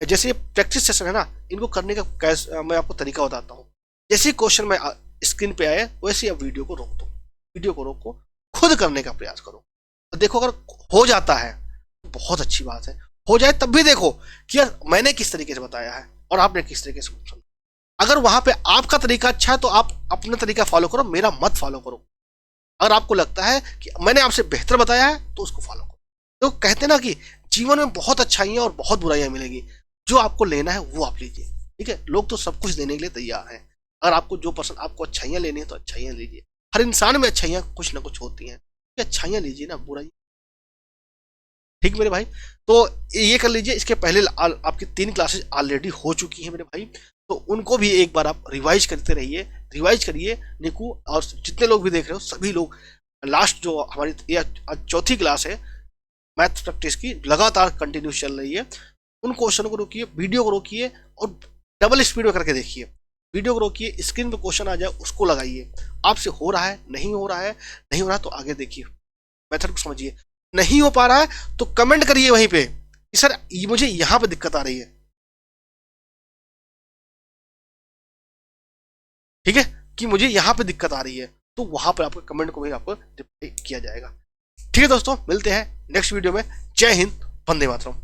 जैसे ये प्रैक्टिस सेशन है ना, इनको करने का मैं आपको तरीका बताता हूँ। जैसे क्वेश्चन में स्क्रीन पे आए वैसे आप वीडियो को रोक दो, वीडियो को रोको, खुद करने का प्रयास करो। तो देखो अगर हो जाता है तो बहुत अच्छी बात है, हो जाए तब भी देखो कि यार मैंने किस तरीके से बताया है और आपने किस तरीके से समझा। अगर वहां पे आपका तरीका अच्छा है तो आप अपना तरीका फॉलो करो, मेरा मत फॉलो करो। अगर आपको लगता है कि मैंने आपसे बेहतर बताया है तो उसको फॉलो करो। तो कहते हैं ना कि जीवन में बहुत अच्छाइयां और बहुत बुराइयां मिलेगी, जो आपको लेना है वो आप लीजिए, ठीक है। लोग तो सब कुछ देने के लिए तैयार हैं। अगर आपको जो पसंद, आपको अच्छाइयां लेनी है तो अच्छाइयां लीजिए। हर इंसान में अच्छाइयां कुछ ना कुछ होती हैं, अच्छाइयां लीजिए ना, बुराई, ठीक मेरे भाई। तो ये कर लीजिए। इसके पहले आपकी 3 क्लासेस ऑलरेडी हो चुकी हैं मेरे भाई, तो उनको भी एक बार आप रिवाइज करते रहिए, रिवाइज करिए निक्कू। और जितने लोग भी देख रहे हो सभी लोग, लास्ट जो हमारी चौथी क्लास है मैथ प्रैक्टिस की, लगातार कंटिन्यू चल रही है। उन क्वेश्चनों को रोकिए, वीडियो को रोकिए और डबल स्पीड में करके देखिए। वीडियो को रोकिए, स्क्रीन पे क्वेश्चन आ जाए उसको लगाइए। आपसे हो रहा है, नहीं हो रहा है, नहीं हो रहा है तो आगे देखिए, मेथड को समझिए। नहीं हो पा रहा है तो कमेंट करिए वहीं पे कि सर मुझे यहां पे दिक्कत आ रही है, ठीक है, कि मुझे यहां पे दिक्कत आ रही है, तो वहां पर आपके कमेंट को भी आपको रिप्लाई किया जाएगा। ठीक है दोस्तों, मिलते हैं नेक्स्ट वीडियो में। जय हिंद, वंदे मातरम।